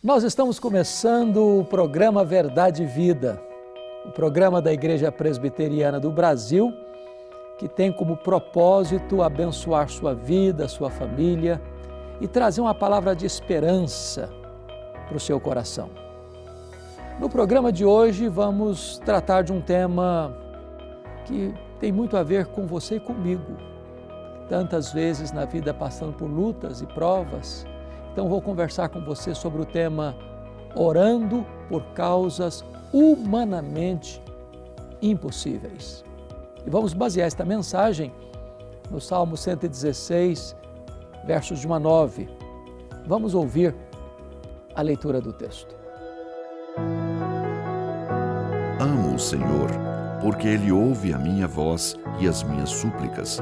Nós estamos começando o programa Verdade e Vida, o programa da Igreja Presbiteriana do Brasil, que tem como propósito abençoar sua vida, sua família e trazer uma palavra de esperança para o seu coração. No programa de hoje vamos tratar de um tema que tem muito a ver com você e comigo. Tantas vezes na vida passando por lutas e provas. Então vou conversar com você sobre o tema orando por causas humanamente impossíveis. E vamos basear esta mensagem no Salmo 116, versos de 1 a 9. Vamos ouvir a leitura do texto. Amo o Senhor, porque Ele ouve a minha voz e as minhas súplicas,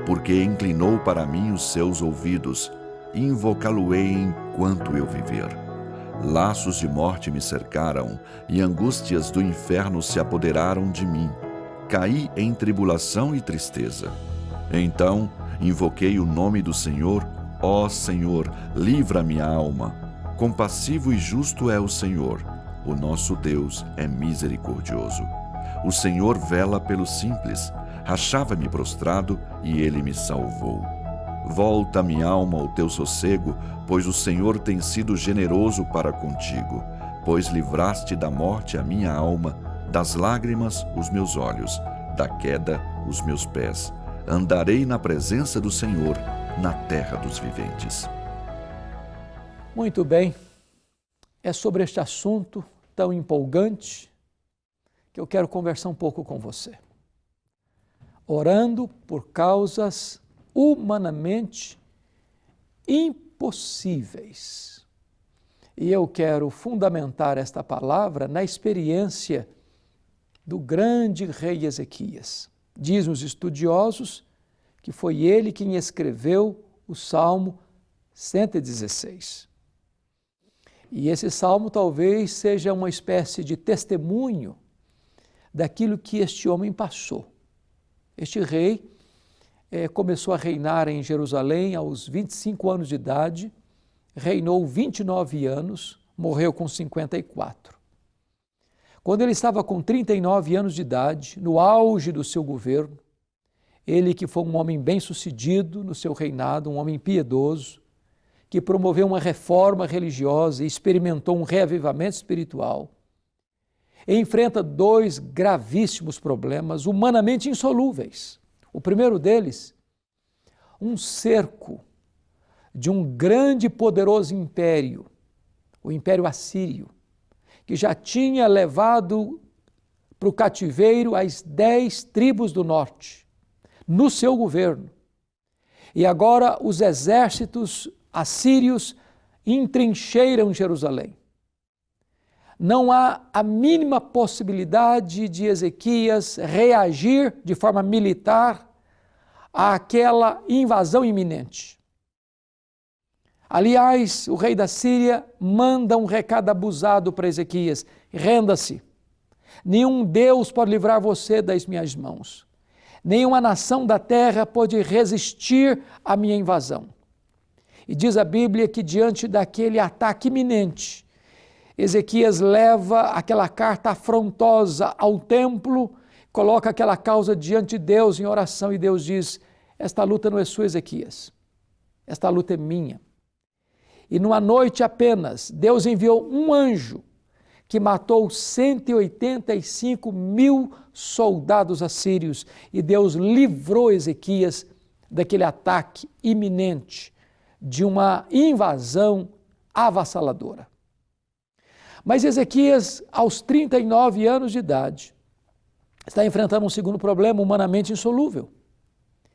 porque inclinou para mim os seus ouvidos, e invocá-lo-ei enquanto eu viver. Laços de morte me cercaram, e angústias do inferno se apoderaram de mim. Caí em tribulação e tristeza. Então invoquei o nome do Senhor. Ó Senhor, livra minha alma. Compassivo e justo é o Senhor. O nosso Deus é misericordioso. O Senhor vela pelos simples. Achava-me prostrado e Ele me salvou. Volta, minha alma, ao teu sossego, pois o Senhor tem sido generoso para contigo, pois livraste da morte a minha alma, das lágrimas os meus olhos, da queda os meus pés. Andarei na presença do Senhor, na terra dos viventes. Muito bem, é sobre este assunto tão empolgante que eu quero conversar um pouco com você. Orando por causas humanamente impossíveis. E eu quero fundamentar esta palavra na experiência do grande rei Ezequias. Dizem os estudiosos que foi ele quem escreveu o Salmo 116. E esse salmo talvez seja uma espécie de testemunho daquilo que este homem passou. Este rei começou a reinar em Jerusalém aos 25 anos de idade, reinou 29 anos, morreu com 54. Quando ele estava com 39 anos de idade, no auge do seu governo, ele que foi um homem bem-sucedido no seu reinado, um homem piedoso, que promoveu uma reforma religiosa e experimentou um reavivamento espiritual, enfrenta dois gravíssimos problemas humanamente insolúveis. O primeiro deles, um cerco de um grande e poderoso império, o Império Assírio, que já tinha levado para o cativeiro as 10 tribos do norte, no seu governo. E agora os exércitos assírios entrincheiram Jerusalém. Não há a mínima possibilidade de Ezequias reagir de forma militar àquela invasão iminente. Aliás, o rei da Síria manda um recado abusado para Ezequias: renda-se. Nenhum Deus pode livrar você das minhas mãos. Nenhuma nação da terra pode resistir à minha invasão. E diz a Bíblia que diante daquele ataque iminente, Ezequias leva aquela carta afrontosa ao templo, coloca aquela causa diante de Deus em oração e Deus diz: esta luta não é sua, Ezequias, esta luta é minha. E numa noite apenas, Deus enviou um anjo que matou 185 mil soldados assírios e Deus livrou Ezequias daquele ataque iminente de uma invasão avassaladora. Mas Ezequias, aos 39 anos de idade, está enfrentando um segundo problema humanamente insolúvel.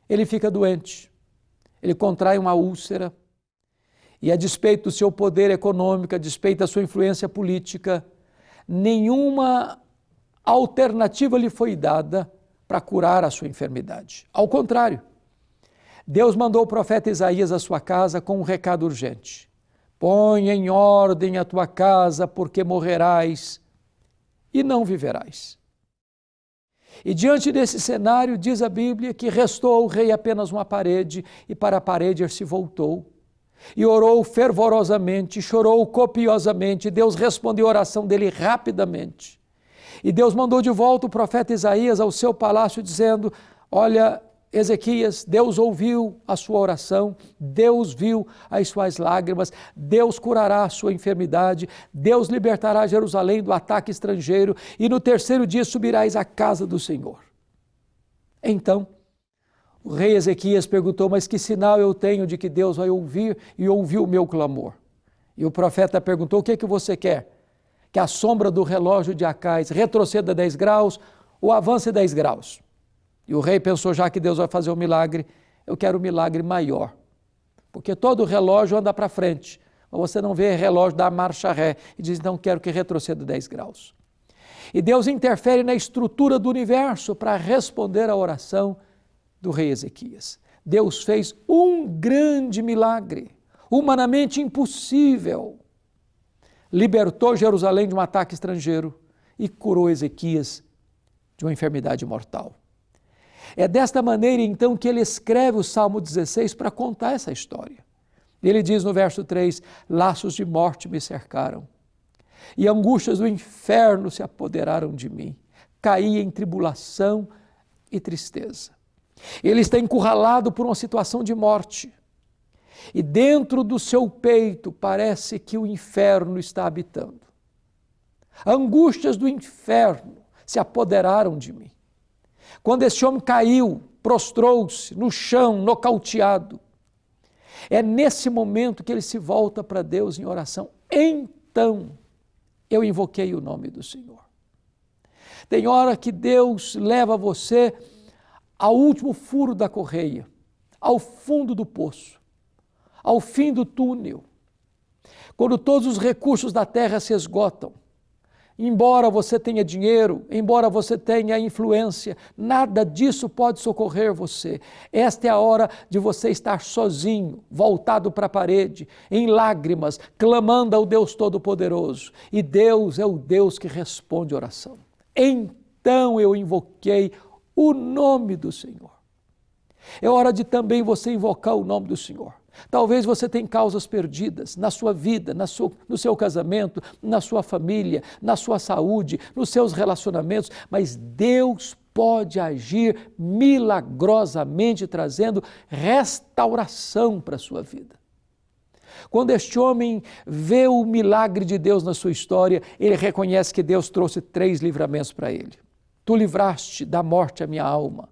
Ele fica doente, ele contrai uma úlcera e, a despeito do seu poder econômico, a despeito da sua influência política, nenhuma alternativa lhe foi dada para curar a sua enfermidade. Ao contrário, Deus mandou o profeta Isaías à sua casa com um recado urgente: põe em ordem a tua casa, porque morrerás e não viverás. E diante desse cenário, diz a Bíblia que restou ao rei apenas uma parede, e para a parede ele se voltou. e orou fervorosamente, chorou copiosamente. Deus respondeu a oração dele rapidamente. E Deus mandou de volta o profeta Isaías ao seu palácio, dizendo: olha, Ezequias, Deus ouviu a sua oração, Deus viu as suas lágrimas, Deus curará a sua enfermidade, Deus libertará Jerusalém do ataque estrangeiro, e no terceiro dia subirás à casa do Senhor. Então, o rei Ezequias perguntou: mas que sinal eu tenho de que Deus vai ouvir e ouviu o meu clamor? E o profeta perguntou: o que é que você quer? Que a sombra do relógio de Acais retroceda 10 graus ou avance 10 graus? E o rei pensou: já que Deus vai fazer um milagre, eu quero um milagre maior. Porque todo relógio anda para frente, mas você não vê relógio dar marcha ré. E diz: então quero que retroceda 10 graus. E Deus interfere na estrutura do universo para responder à oração do rei Ezequias. Deus fez um grande milagre, humanamente impossível. Libertou Jerusalém de um ataque estrangeiro e curou Ezequias de uma enfermidade mortal. É desta maneira, então, que ele escreve o Salmo 16 para contar essa história. Ele diz no verso 3: laços de morte me cercaram, e angústias do inferno se apoderaram de mim. Caí em tribulação e tristeza. Ele está encurralado por uma situação de morte. E dentro do seu peito parece que o inferno está habitando. Angústias do inferno se apoderaram de mim. Quando esse homem caiu, prostrou-se no chão, nocauteado, é nesse momento que ele se volta para Deus em oração. Então, eu invoquei o nome do Senhor. Tem hora que Deus leva você ao último furo da correia, ao fundo do poço, ao fim do túnel, quando todos os recursos da terra se esgotam. Embora você tenha dinheiro, embora você tenha influência, nada disso pode socorrer você. Esta é a hora de você estar sozinho, voltado para a parede, em lágrimas, clamando ao Deus Todo-Poderoso. E Deus é o Deus que responde oração. Então eu invoquei o nome do Senhor. É hora de também você invocar o nome do Senhor. Talvez você tenha causas perdidas na sua vida, no seu casamento, na sua família, na sua saúde, nos seus relacionamentos, mas Deus pode agir milagrosamente, trazendo restauração para a sua vida. Quando este homem vê o milagre de Deus na sua história, ele reconhece que Deus trouxe 3 livramentos para ele. Tu livraste da morte a minha alma,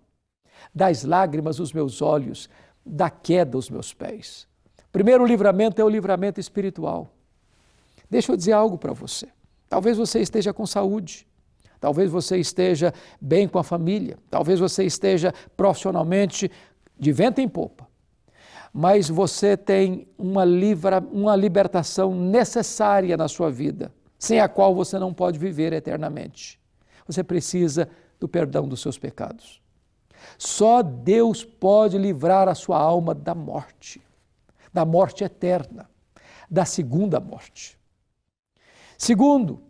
das lágrimas os meus olhos, da queda os meus pés. O primeiro livramento é o livramento espiritual. Deixa eu dizer algo para você. Talvez você esteja com saúde, talvez você esteja bem com a família, talvez você esteja profissionalmente de vento em popa, mas você tem uma libertação necessária na sua vida, sem a qual você não pode viver eternamente. Você precisa do perdão dos seus pecados. Só Deus pode livrar a sua alma da morte eterna, da segunda morte. Segundo,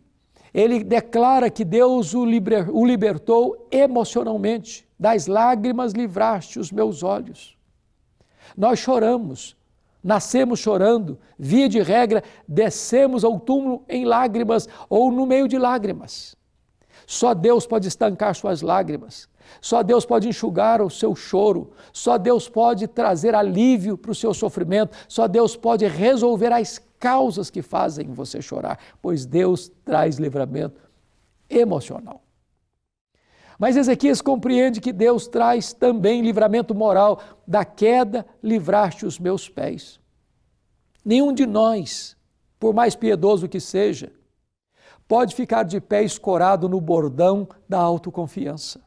ele declara que Deus o libertou emocionalmente. Das lágrimas livraste os meus olhos. Nós choramos, nascemos chorando, via de regra, descemos ao túmulo em lágrimas ou no meio de lágrimas. Só Deus pode estancar suas lágrimas, só Deus pode enxugar o seu choro, só Deus pode trazer alívio para o seu sofrimento, só Deus pode resolver as causas que fazem você chorar, pois Deus traz livramento emocional. Mas Ezequias compreende que Deus traz também livramento moral. Da queda livraste os meus pés. Nenhum de nós, por mais piedoso que seja, pode ficar de pé escorado no bordão da autoconfiança.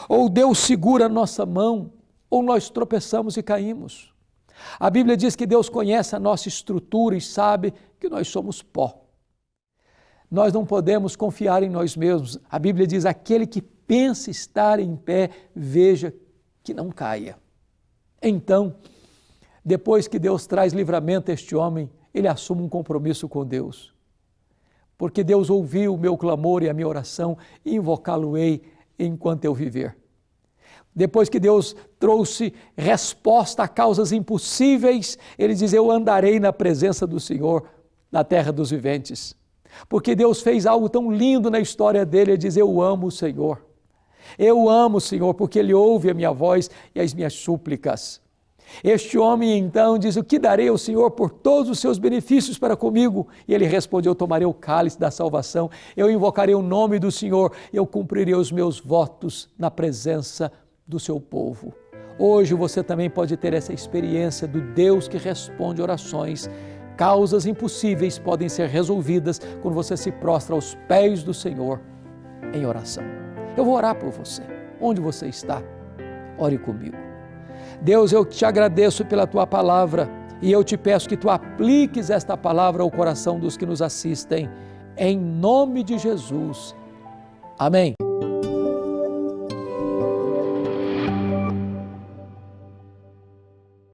Ou Deus segura a nossa mão, ou nós tropeçamos e caímos. A Bíblia diz que Deus conhece a nossa estrutura e sabe que nós somos pó. Nós não podemos confiar em nós mesmos. A Bíblia diz: aquele que pensa estar em pé, veja que não caia. Então, depois que Deus traz livramento a este homem, ele assume um compromisso com Deus. Porque Deus ouviu o meu clamor e a minha oração, e invocá-lo-ei enquanto eu viver. Depois que Deus trouxe resposta a causas impossíveis, ele diz: eu andarei na presença do Senhor na terra dos viventes. Porque Deus fez algo tão lindo na história dele, ele diz: eu amo o Senhor. Eu amo o Senhor porque Ele ouve a minha voz e as minhas súplicas. Este homem então diz: o que darei ao Senhor por todos os seus benefícios para comigo? E ele respondeu: eu tomarei o cálice da salvação, eu invocarei o nome do Senhor, eu cumprirei os meus votos na presença do seu povo. Hoje você também pode ter essa experiência do Deus que responde orações. Causas impossíveis podem ser resolvidas quando você se prostra aos pés do Senhor em oração. Eu vou orar por você. Onde você está? Ore comigo. Deus, eu te agradeço pela Tua palavra e eu te peço que Tu apliques esta palavra ao coração dos que nos assistem. Em nome de Jesus. Amém.